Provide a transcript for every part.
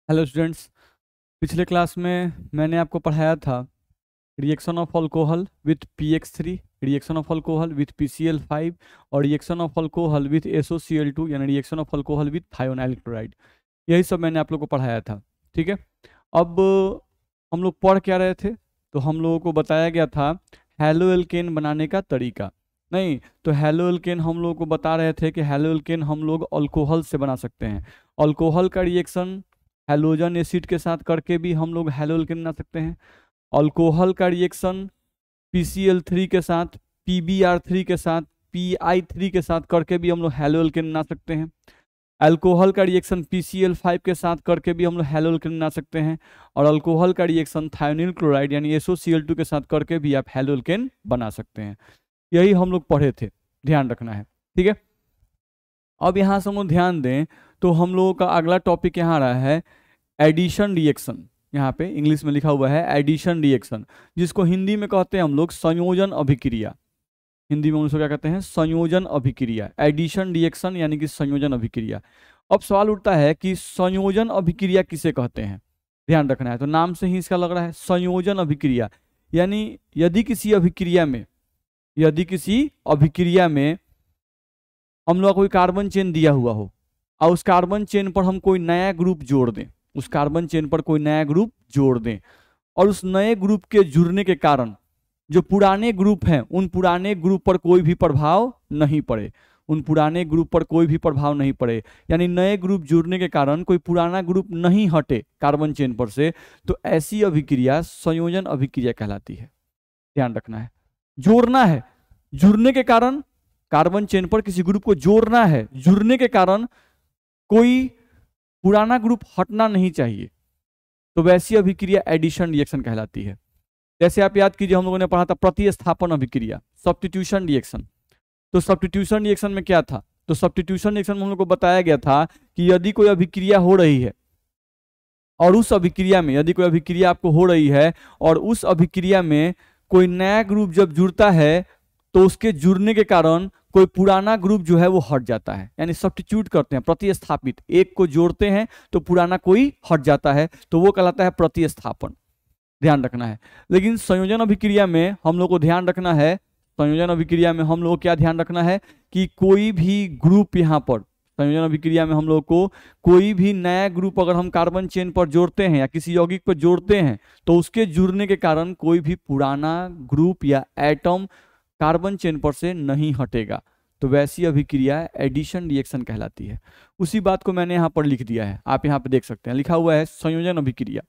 Hello students. पिछले class में मैंने आपको पढ़ाया था reaction of alcohol with PX3, reaction of alcohol with PCl5 और reaction of alcohol with SOCl2 यानी reaction of alcohol with thionyl chloride. यही सब मैंने आप लोग को पढ़ाया था। ठीक है। अब हम लोग पढ़ क्या रहे थे? तो हम लोगों को बताया गया था हैलो एल्केन बनाने का तरीका। नहीं, तो हैलो एल्केन हम लोगों को बता रहे थे कि हैलो एल्केन हम लोग अल्कोहल से बना सकते हैं। अल्कोहल का रिएक्शन हैलोजन एसिड के साथ करके भी हम लोग हैलो एल्केन बना सकते हैं। अल्कोहल का रिएक्शन PCl3 के साथ, PBr3 के साथ, PI3 के साथ करके भी हम लोग हैलो एल्केन बना सकते हैं। अल्कोहल का रिएक्शन PCl5 के साथ करके भी हम लोग हैलो एल्केन बना सकते हैं। और अल्कोहल का रिएक्शन थायोनिल क्लोराइड यानी SOCl2 के साथ करके भी आप हैलो एल्केन बना सकते हैं। यही हम लोग पढ़े थे, ध्यान रखना है। ठीक है। अब यहाँ से हम लोग ध्यान दें तो हम लोगों का अगला टॉपिक यहाँ रहा है एडिशन रिएक्शन। यहाँ पे इंग्लिश में लिखा हुआ है एडिशन रिएक्शन, जिसको हिंदी में कहते हैं हम लोग संयोजन अभिक्रिया। हिंदी में उसको क्या कहते हैं? संयोजन अभिक्रिया। एडिशन रिएक्शन यानी कि संयोजन अभिक्रिया। अब सवाल उठता है कि संयोजन अभिक्रिया किसे कहते हैं? ध्यान रखना है, तो नाम से ही इसका लग रहा है संयोजन अभिक्रिया। यानी यदि किसी अभिक्रिया में हम लोग कोई कार्बन चेन दिया हुआ हो और उस कार्बन चेन पर हम कोई नया ग्रुप जोड़ दें, उस कार्बन चेन पर कोई नया ग्रुप जोड़ दें और उस नए ग्रुप के जुड़ने के कारण जो पुराने ग्रुप हैं उन पुराने ग्रुप पर कोई भी प्रभाव नहीं पड़े, उन पुराने ग्रुप पर कोई भी प्रभाव नहीं पड़े, यानी नए ग्रुप जुड़ने के कारण कोई पुराना ग्रुप नहीं हटे कार्बन चेन पर से, तो ऐसी अभिक्रिया संयोजन अभिक्रिया कहलाती है। ध्यान रखना है, जोड़ना है, जुड़ने के कारण कार्बन चेन पर किसी ग्रुप को जोड़ना है, जुड़ने के कारण कोई पुराना ग्रुप हटना नहीं चाहिए, तो वैसी अभिक्रिया एडिशन रिएक्शन कहलाती है। जैसे आप याद कीजिए, हम लोगों ने पढ़ा था प्रतिस्थापन अभिक्रिया, सब्स्टिट्यूशन रिएक्शन। तो सब्स्टिट्यूशन रिएक्शन में क्या था? तो सब्स्टिट्यूशन रिएक्शन में हम लोग को बताया गया था कि यदि कोई अभिक्रिया हो रही है और उस अभिक्रिया में यदि कोई अभिक्रिया आपको हो रही है और उस अभिक्रिया में कोई नया ग्रुप जब जुड़ता है तो उसके जुड़ने के कारण कोई पुराना ग्रुप जो है वो हट जाता है, यानी सब्स्टिट्यूट करते हैं, प्रतिस्थापित, एक को जोड़ते हैं तो पुराना कोई हट जाता है, तो वो कहलाता है प्रतिस्थापन। ध्यान रखना है। लेकिन संयोजन अभिक्रिया में हम लोग को ध्यान रखना है, संयोजन अभिक्रिया में हम लोग को क्या ध्यान रखना है कि कोई भी ग्रुप यहाँ पर संयोजन अभिक्रिया में हम लोग को कोई भी नया ग्रुप अगर हम कार्बन चेन पर जोड़ते हैं या किसी यौगिक पर जोड़ते हैं तो उसके जुड़ने के कारण कोई भी पुराना ग्रुप या एटम कार्बन चेन पर से नहीं हटेगा, तो वैसी अभिक्रिया एडिशन रिएक्शन कहलाती है। उसी बात को मैंने यहाँ पर लिख दिया है, आप यहाँ पे देख सकते हैं, लिखा हुआ है संयोजन अभिक्रिया।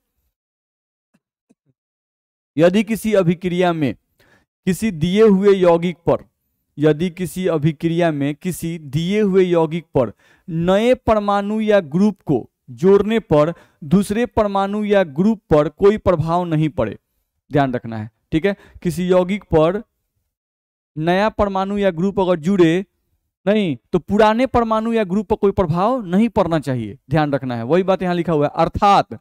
यदि किसी अभिक्रिया में किसी दिए हुए यौगिक पर यदि किसी अभिक्रिया में किसी दिए हुए यौगिक पर नए परमाणु या ग्रुप को जोड़ने पर दूसरे परमाणु या ग्रुप पर कोई प्रभाव नहीं पड़े, ध्यान रखना है। ठीक है, किसी यौगिक पर नया परमाणु या ग्रुप अगर जुड़े नहीं तो पुराने परमाणु या ग्रुप पर कोई प्रभाव नहीं पड़ना चाहिए, ध्यान रखना है। वही बात यहां लिखा हुआ है, अर्थात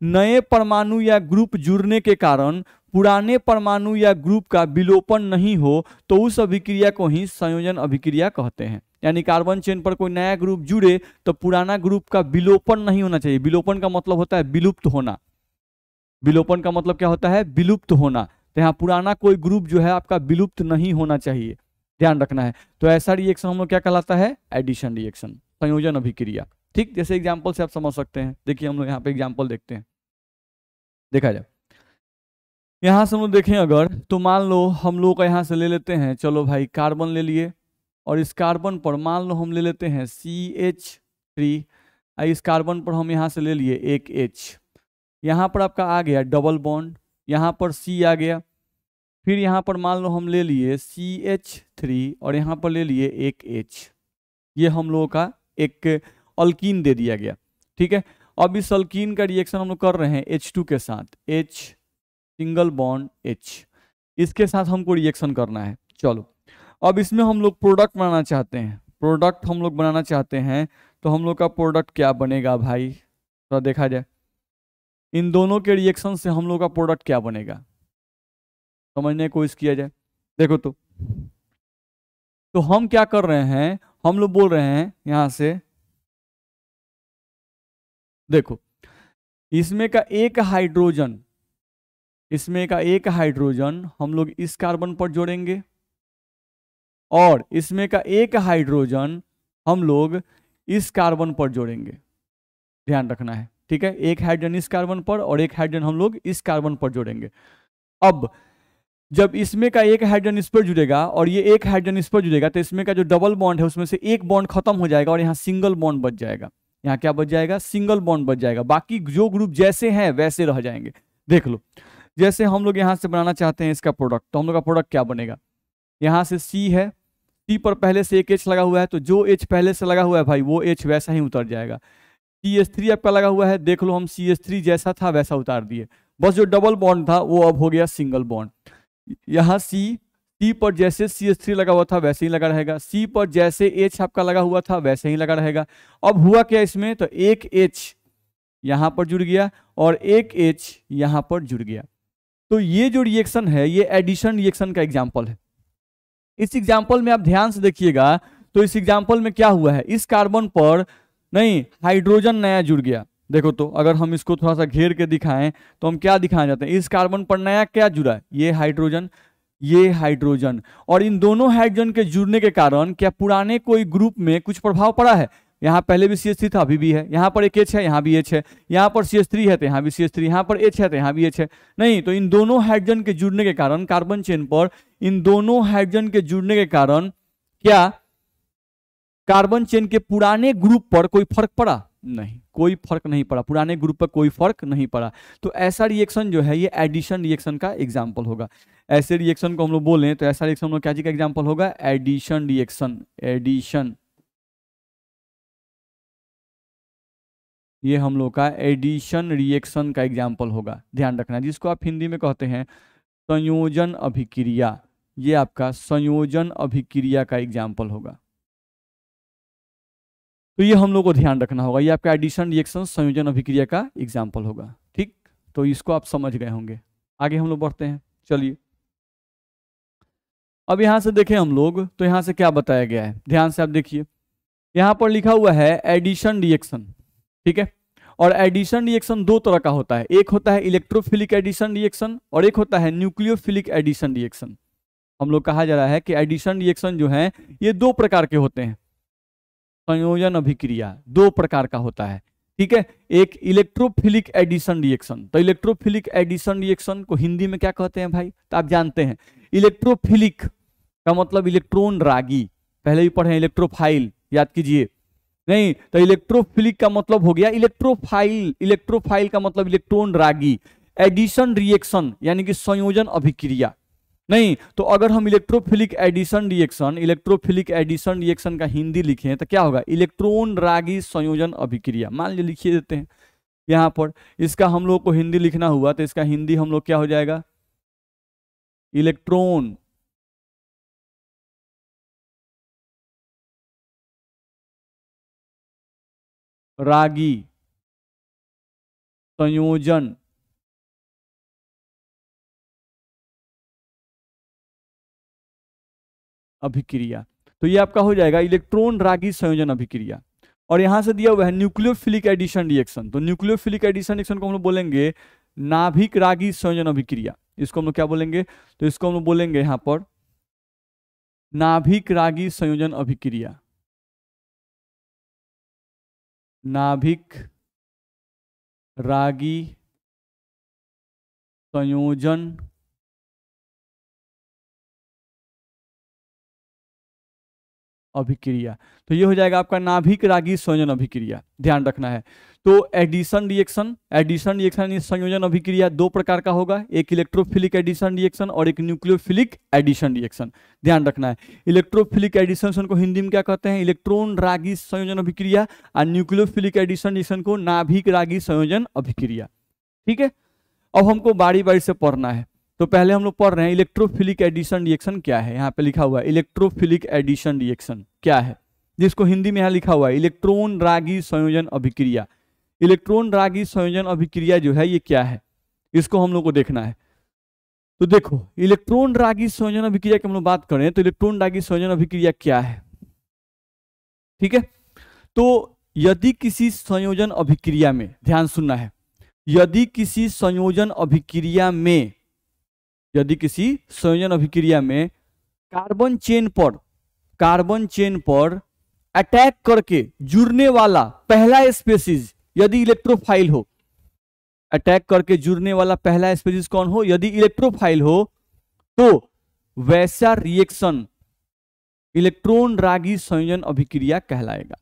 नए परमाणु या ग्रुप जुड़ने के कारण पुराने परमाणु या ग्रुप का विलोपन नहीं हो तो उस अभिक्रिया को ही संयोजन अभिक्रिया कहते हैं। यानी कार्बन चेन पर कोई नया ग्रुप जुड़े तो पुराना ग्रुप का विलोपन नहीं होना चाहिए। विलोपन का मतलब होता है विलुप्त होना। विलोपन का मतलब क्या होता है? विलुप्त होना। तो यहाँ पुराना कोई ग्रुप जो है आपका विलुप्त नहीं होना चाहिए, ध्यान रखना है। तो ऐसा रिएक्शन हम लोग क्या कहलाता है? एडिशन रिएक्शन, संयोजन अभिक्रिया। ठीक, जैसे एग्जाम्पल से आप समझ सकते हैं। देखिए हम लोग यहाँ पे एग्जाम्पल देखते हैं, देखा जाए। यहाँ से हम लोग देखें अगर, तो मान लो हम लोग का यहाँ से ले लेते हैं, चलो भाई कार्बन ले लिए और इस कार्बन पर मान लो हम ले लेते हैं CH3, इस कार्बन पर हम यहाँ से ले लिए एक H, यहाँ पर आपका आ गया डबल बॉन्ड, यहाँ पर C आ गया, फिर यहाँ पर मान लो हम ले लिए CH3 और यहाँ पर ले लिए एक H, ये हम लोगों का एक अल्कीन दे दिया गया। ठीक है, अब इस अल्कीन का रिएक्शन हम लोग कर रहे हैं H2 के साथ, H सिंगल बॉन्ड H, इसके साथ हमको रिएक्शन करना है। चलो अब इसमें हम लोग प्रोडक्ट बनाना चाहते हैं, प्रोडक्ट हम लोग बनाना चाहते हैं, तो हम लोग का प्रोडक्ट क्या बनेगा भाई? थोड़ा देखा जाए, इन दोनों के रिएक्शन से हम लोग का प्रोडक्ट क्या बनेगा, समझने की कोशिश किया जाए। देखो तो हम क्या कर रहे हैं, हम लोग बोल रहे हैं यहां से, देखो इसमें का एक हाइड्रोजन, इसमें का एक हाइड्रोजन हम लोग इस कार्बन पर जोड़ेंगे और इसमें का एक हाइड्रोजन हम लोग इस कार्बन पर जोड़ेंगे, ध्यान रखना है, ठीक है। एक हाइड्रोजन इस कार्बन पर और एक हाइड्रोजन हम लोग इस कार्बन पर जोड़ेंगे। अब जब इसमें का एक हाइड्रोजन इस पर जुड़ेगा और ये एक हाइड्रोजन इस पर जुड़ेगा तो इसमें का जो डबल बॉन्ड है उसमें से एक बॉन्ड खत्म हो जाएगा और यहाँ सिंगल बॉन्ड बच जाएगा। यहाँ क्या बच जाएगा? सिंगल बॉन्ड बच जाएगा। बाकी जो ग्रुप जैसे हैं वैसे रह जाएंगे। देख लो, जैसे हम लोग यहाँ से बनाना चाहते हैं इसका प्रोडक्ट, तो हम लोग का प्रोडक्ट क्या बनेगा? यहाँ से C है, C पर पहले से एक H लगा हुआ है, तो जो H पहले से लगा हुआ है भाई वो H वैसा ही उतर जाएगा। CH3 आपका लगा हुआ है, देख लो हम CH3 जैसा था वैसा उतार दिए, बस जो डबल बॉन्ड था वो अब हो गया सिंगल बॉन्ड। यहाँ C पर जैसे CH3 लगा हुआ था वैसे ही लगा रहेगा, C पर जैसे H आपका लगा हुआ था वैसे ही लगा रहेगा। अब हुआ क्या इसमें? तो एक H यहाँ पर जुड़ गया और एक H यहाँ पर जुड़ गया। तो ये जो रिएक्शन है ये एडिशन रिएक्शन का एग्जाम्पल है। इस एग्जाम्पल में आप ध्यान से देखिएगा, तो इस एग्जाम्पल में क्या हुआ है? इस कार्बन पर नहीं हाइड्रोजन नया जुड़ गया। देखो तो अगर हम इसको थोड़ा सा घेर के दिखाएं तो हम क्या दिखाना चाहते हैं? इस कार्बन पर नया क्या जुड़ा है? ये हाइड्रोजन, ये हाइड्रोजन, और इन दोनों हाइड्रोजन के जुड़ने के कारण क्या पुराने कोई ग्रुप में कुछ प्रभाव पड़ा है? यहाँ पहले भी CH3 था, अभी भी है। यहाँ पर एक H है, यहाँ भी H है। यहाँ पर CH3 है तो यहाँ भी CH3, यहाँ पर H है तो यहाँ भी H है। नहीं, तो इन दोनों हाइड्रोजन के जुड़ने के कारण कार्बन चेन पर इन दोनों हाइड्रोजन के जुड़ने के कारण क्या कार्बन चेन के पुराने ग्रुप पर कोई फर्क पड़ा? नहीं, कोई फर्क नहीं पड़ा, पुराने ग्रुप पर कोई फर्क नहीं पड़ा। तो ऐसा रिएक्शन जो है ये एडिशन रिएक्शन का एग्जाम्पल होगा। ऐसे रिएक्शन को हम लोग बोलें तो ऐसा रिएक्शन हम लोग क्या चीज का एग्जाम्पल होगा? Addition reaction. एडिशन, ये हम लोग का एडिशन रिएक्शन का एग्जाम्पल होगा, ध्यान रखना। जिसको आप हिंदी में कहते हैं संयोजन अभिक्रिया, ये आपका संयोजन अभिक्रिया का एग्जाम्पल होगा। तो ये हम लोग को ध्यान रखना होगा, ये आपका एडिशन रिएक्शन संयोजन अभिक्रिया का एग्जाम्पल होगा। ठीक, तो इसको आप समझ गए होंगे। आगे हम लोग बढ़ते हैं, चलिए। अब यहां से देखें हम लोग, तो यहां से क्या बताया गया है, ध्यान से आप देखिए। यहां पर लिखा हुआ है एडिशन रिएक्शन, ठीक है। और एडिशन रिएक्शन दो तरह का होता है, एक होता है इलेक्ट्रोफिलिक एडिशन रिएक्शन और एक होता है न्यूक्लियोफिलिक एडिशन रिएक्शन। हम लोग कहा जा रहा है कि एडिशन रिएक्शन जो है ये दो प्रकार के होते हैं। संयोजन अभिक्रिया दो प्रकार का होता है, ठीक है। एक इलेक्ट्रोफिलिक एडिशन रिएक्शन, तो इलेक्ट्रोफिलिक एडिशन रिएक्शन को हिंदी में क्या कहते हैं भाई? तो आप जानते हैं इलेक्ट्रोफिलिक का मतलब इलेक्ट्रॉन रागी, पहले भी पढ़े इलेक्ट्रोफाइल, याद कीजिए। नहीं, तो इलेक्ट्रोफिलिक का मतलब हो गया इलेक्ट्रोफाइल, इलेक्ट्रोफाइल का मतलब इलेक्ट्रॉन रागी। एडिशन रिएक्शन यानी कि संयोजन अभिक्रिया। नहीं, तो अगर हम electrophilic addition reaction, electrophilic addition reaction का हिंदी लिखें तो क्या होगा? इलेक्ट्रॉन रागी संयोजन अभिक्रिया, मान लीजिए लिखिए देते हैं यहां पर। इसका हम लोग को हिंदी लिखना हुआ तो इसका हिंदी हम लोग क्या हो जाएगा? इलेक्ट्रॉन रागी संयोजन अभिक्रिया। तो ये आपका हो जाएगा इलेक्ट्रॉन रागी संयोजन अभिक्रिया। और यहां से दिया हुआ है न्यूक्लियोफिलिक एडिशन रिएक्शन, तो न्यूक्लियोफिलिक एडिशन रिएक्शन को हम लोग बोलेंगे नाभिक रागी संयोजन अभिक्रिया। इसको हम लोग क्या बोलेंगे? तो इसको हम लोग बोलेंगे यहां पर नाभिक रागी संयोजन अभिक्रिया। नाभिक रागी संयोजन अभिक्रिया। तो ये हो जाएगा आपका नाभिक रागी संयोजन अभिक्रिया, ध्यान रखना है। तो एडिशन रिएक्शन, एडिशन रिएक्शन संयोजन अभिक्रिया दो प्रकार का होगा, एक इलेक्ट्रोफिलिक एडिशन रिएक्शन और एक न्यूक्लियोफिलिक एडिशन रिएक्शन, ध्यान रखना है। इलेक्ट्रोफिलिक एडिशन को हिंदी में क्या कहते हैं? इलेक्ट्रॉन रागी संयोजन अभिक्रिया, और न्यूक्लियोफिलिक एडिशन रिएक्शन को नाभिक रागी संयोजन अभिक्रिया, ठीक है। अब हमको बारी बारी से पढ़ना है, तो पहले हम लोग पढ़ रहे हैं इलेक्ट्रोफिलिक एडिशन रिएक्शन क्या है। यहाँ पे लिखा हुआ है इलेक्ट्रोफिलिक एडिशन रिएक्शन क्या है, जिसको हिंदी में यहाँ लिखा हुआ है इलेक्ट्रॉन रागी संयोजन अभिक्रिया। इलेक्ट्रॉन रागी संयोजन अभिक्रिया जो है ये क्या है, इसको हम लोग को देखना है। तो देखो, इलेक्ट्रॉन रागी संयोजन अभिक्रिया की हम लोग बात करें तो इलेक्ट्रॉन रागी संयोजन अभिक्रिया क्या है, ठीक है। तो यदि किसी संयोजन अभिक्रिया में, ध्यान सुनना है, यदि किसी संयोजन अभिक्रिया में, यदि किसी संयोजन अभिक्रिया में कार्बन चेन पर अटैक करके जुड़ने वाला पहला स्पीशीज यदि इलेक्ट्रोफाइल हो, अटैक करके जुड़ने वाला पहला स्पीशीज कौन हो, यदि इलेक्ट्रोफाइल हो, तो वैसा रिएक्शन इलेक्ट्रॉन रागी संयोजन अभिक्रिया कहलाएगा।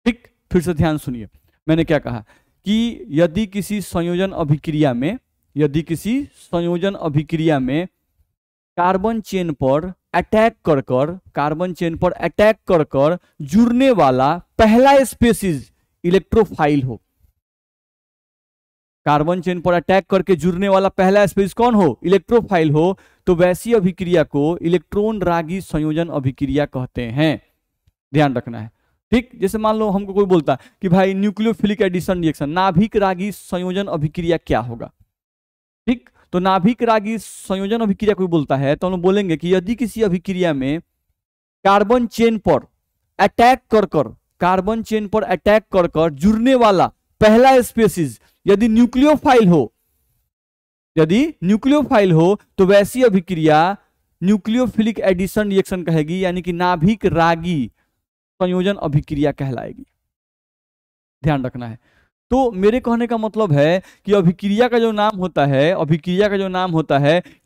ठीक, फिर से ध्यान सुनिए, मैंने क्या कहा कि यदि किसी संयोजन अभिक्रिया में, यदि किसी संयोजन अभिक्रिया में कार्बन चेन पर अटैक कर कर जुड़ने वाला पहला स्पीशीज इलेक्ट्रोफाइल हो, कार्बन चेन पर अटैक करके जुड़ने वाला पहला स्पीशीज कौन हो, इलेक्ट्रोफाइल हो, तो वैसी अभिक्रिया को इलेक्ट्रॉन रागी संयोजन अभिक्रिया कहते हैं। ध्यान रखना है। ठीक, जैसे मान लो हमको कोई बोलता है कि भाई न्यूक्लियोफिलिक एडिशन रिएक्शन, नाभिक रागी संयोजन अभिक्रिया क्या होगा। ठीक, तो नाभिक रागी संयोजन अभिक्रिया कोई बोलता है तो हम बोलेंगे कि यदि किसी अभिक्रिया में कार्बन चेन पर अटैक कर कर जुड़ने वाला पहला स्पीशीज यदि न्यूक्लियोफाइल हो तो वैसी अभिक्रिया न्यूक्लियोफिलिक एडिशन रिएक्शन कहेगी, यानी कि नाभिक रागी संयोजन अभिक्रिया कहलाएगी। ध्यान रखना है। तो मेरे कहने का मतलब है कि अभिक्रिया का जो नाम होता है,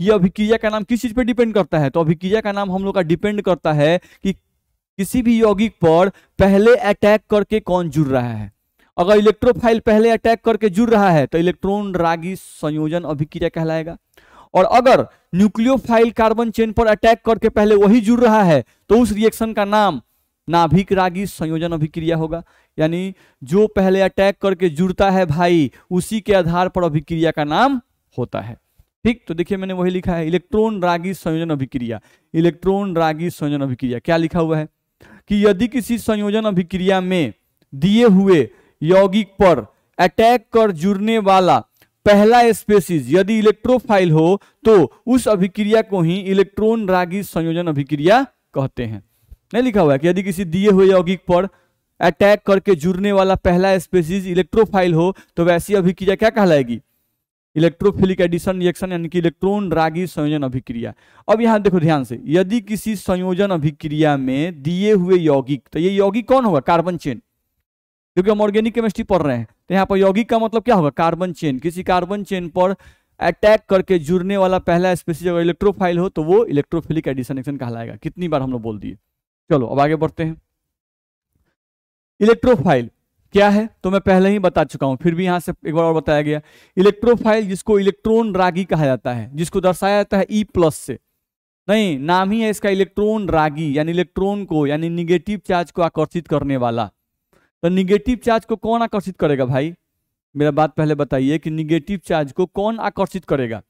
ये अभिक्रिया का नाम किस चीज पे डिपेंड करता है, तो अभिक्रिया का नाम हम लोग का डिपेंड करता है कि किसी भी यौगिक पर पहले अटैक करके कौन जुड़ रहा है। अगर इलेक्ट्रोफाइल पहले अटैक करके जुड़ रहा है तो इलेक्ट्रॉन रागी संयोजन अभिक्रिया कहलाएगा, और अगर न्यूक्लियोफाइल कार्बन चेन पर अटैक करके पहले वही जुड़ रहा है तो उस रिएक्शन का नाम नाभिक रागी संयोजन अभिक्रिया होगा। यानी जो पहले अटैक करके जुड़ता है भाई, उसी के आधार पर अभिक्रिया का नाम होता है। ठीक, तो देखिए मैंने वही लिखा है, इलेक्ट्रॉन रागी संयोजन अभिक्रिया। क्या लिखा हुआ है कि यदि किसी संयोजन अभिक्रिया में दिए हुए यौगिक पर अटैक कर जुड़ने वाला पहला स्पीशीज यदि इलेक्ट्रोफाइल हो तो उस अभिक्रिया को ही इलेक्ट्रॉन रागी संयोजन अभिक्रिया कहते हैं। नहीं लिखा हुआ है कि यदि किसी दिए हुए यौगिक पर अटैक करके जुड़ने वाला पहला स्पीशीज इलेक्ट्रोफाइल हो तो वैसी अभिक्रिया क्या कहलाएगी, इलेक्ट्रोफिलिक एडिशन रिएक्शन, यानी कि इलेक्ट्रॉन रागी संयोजन अभिक्रिया। अब यहां देखो ध्यान से, यदि किसी संयोजन अभिक्रिया में दिए हुए यौगिक, तो ये यौगिक कौन होगा, कार्बन चेन, क्योंकि हम ऑर्गेनिक केमिस्ट्री पढ़ रहे हैं, तो यहाँ पर यौगिक का मतलब क्या होगा, कार्बन चेन। किसी कार्बन चेन पर अटैक करके जुड़ने वाला पहला स्पीशीज अगर इलेक्ट्रोफाइल हो तो वो इलेक्ट्रोफिलिक एडिशन रिएक्शन कहलाएगा। कितनी बार हम लोग बोल दिए। चलो अब आगे बढ़ते हैं। इलेक्ट्रोफाइल क्या है तो मैं पहले ही बता चुका हूं, फिर भी यहां से एक बार और बताया गया। इलेक्ट्रोफाइल जिसको इलेक्ट्रॉन रागी कहा जाता है, जिसको दर्शाया जाता है E+ से, नहीं नाम ही है इसका इलेक्ट्रॉन रागी, यानी इलेक्ट्रॉन को, यानी निगेटिव चार्ज को आकर्षित करने वाला। तो निगेटिव चार्ज को कौन आकर्षित करेगा भाई, मेरा बात पहले बताइए कि निगेटिव चार्ज को कौन आकर्षित करेगा,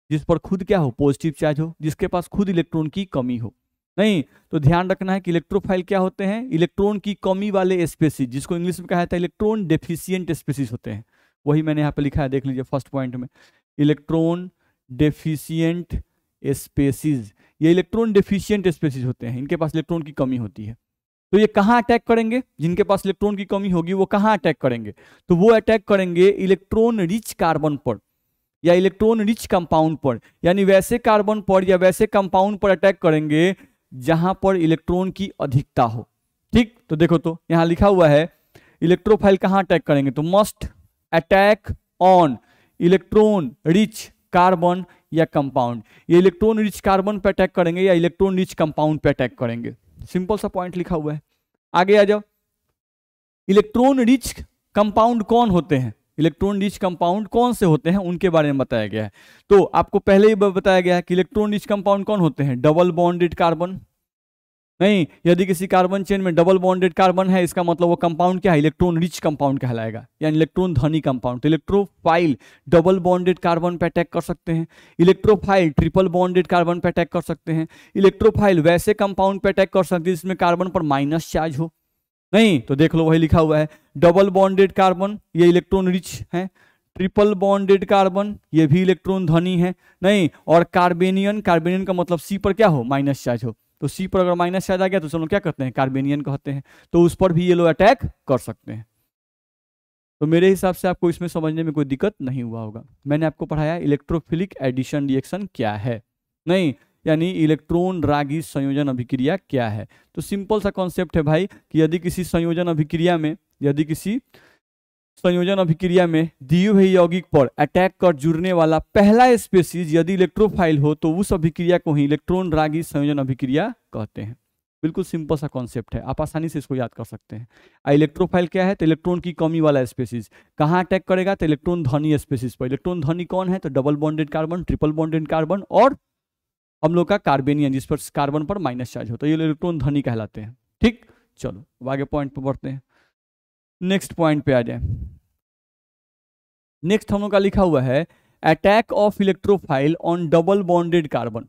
जिस पर खुद क्या हो, पॉजिटिव चार्ज हो, जिसके पास खुद इलेक्ट्रॉन की कमी हो। नहीं, तो ध्यान रखना है कि इलेक्ट्रोफाइल क्या होते हैं, इलेक्ट्रॉन की कमी वाले स्पीशीज, जिसको इंग्लिश में कहा जाता है इलेक्ट्रॉन डेफिशिएंट स्पीशीज होते हैं। वही मैंने यहाँ पे लिखा है, देख लीजिए फर्स्ट पॉइंट में, इलेक्ट्रॉन डेफिशिएंट स्पीशीज। ये इलेक्ट्रॉन डेफिशिएंट स्पीशीज होते हैं, इनके पास इलेक्ट्रॉन की कमी होती है। तो ये कहाँ अटैक करेंगे, जिनके पास इलेक्ट्रॉन की कमी होगी वो कहाँ अटैक करेंगे, तो वो अटैक करेंगे इलेक्ट्रॉन रिच कार्बन पर या इलेक्ट्रॉन रिच कंपाउंड पर, यानी वैसे कार्बन पर या वैसे कंपाउंड पर अटैक करेंगे जहां पर इलेक्ट्रॉन की अधिकता हो। ठीक, तो देखो तो यहां लिखा हुआ है इलेक्ट्रोफाइल कहां अटैक करेंगे, तो must attack on electron rich carbon या कंपाउंड। ये इलेक्ट्रॉन रिच कार्बन पे अटैक करेंगे या इलेक्ट्रॉन रिच कंपाउंड पे अटैक करेंगे। सिंपल सा पॉइंट लिखा हुआ है। आगे आ जाओ, इलेक्ट्रॉन रिच कंपाउंड कौन होते हैं, इलेक्ट्रॉन रिच कंपाउंड कौन से होते हैं उनके बारे में बताया गया है। तो आपको पहले ही बताया गया है कि इलेक्ट्रॉन रिच कंपाउंड कौन होते हैं, डबल बॉन्डेड कार्बन। नहीं, यदि किसी कार्बन चेन में डबल बॉन्डेड कार्बन है इसका मतलब वो कंपाउंड क्या है, इलेक्ट्रॉन रिच कंपाउंड कहलाएगा, यानी इलेक्ट्रॉन धनी कंपाउंड। तो इलेक्ट्रोफाइल डबल बॉन्डेड कार्बन पे अटैक कर सकते हैं, इलेक्ट्रोफाइल ट्रिपल बॉन्डेड कार्बन पे अटैक कर सकते हैं, इलेक्ट्रोफाइल वैसे कंपाउंड पे अटैक कर सकते हैं जिसमें कार्बन पर माइनस चार्ज हो। नहीं, तो देख लो वही लिखा हुआ है, डबल बॉन्डेड कार्बन ये इलेक्ट्रॉन रिच है, ट्रिपल बॉन्डेड कार्बन ये भी इलेक्ट्रॉन धनी है। नहीं, और कार्बेनियन, कार्बेनियन का मतलब C पर क्या हो, माइनस चार्ज हो। तो C पर अगर माइनस चार्ज आ गया तो चलो क्या कहते हैं, कार्बेनियन कहते हैं। तो उस पर भी ये लोग अटैक कर सकते हैं। तो मेरे हिसाब से आपको इसमें समझने में कोई दिक्कत नहीं हुआ होगा। मैंने आपको पढ़ाया इलेक्ट्रोफिलिक एडिशन रिएक्शन क्या है, नहीं यानी इलेक्ट्रॉन रागी संयोजन अभिक्रिया क्या है। तो सिंपल सा कॉन्सेप्ट है भाई कि यदि किसी संयोजन अभिक्रिया में दिए हुए यौगिक पर अटैक कर जुड़ने वाला पहला स्पीशीज यदि इलेक्ट्रोफाइल हो तो उस अभिक्रिया को ही इलेक्ट्रॉन रागी संयोजन अभिक्रिया कहते हैं। बिल्कुल सिंपल सा कॉन्सेप्ट है, आप आसानी से इसको याद कर सकते हैं। इलेक्ट्रोफाइल क्या है, तो इलेक्ट्रॉन की कमी वाला स्पीशीज। कहाँ अटैक करेगा, तो इलेक्ट्रॉन धनी स्पीशीज पर। इलेक्ट्रॉन धनी कौन है, तो double bonded carbon, triple bonded carbon और हम लोग का कार्बेनियन जिस पर कार्बन पर माइनस चार्ज होता है, ये इलेक्ट्रॉन धनी कहलाते हैं। ठीक, चलो अब आगे पॉइंट पर बढ़ते हैं, नेक्स्ट पॉइंट पे आ जाए। नेक्स्ट हम लोग का लिखा हुआ है attack of electrophile on double bonded carbon.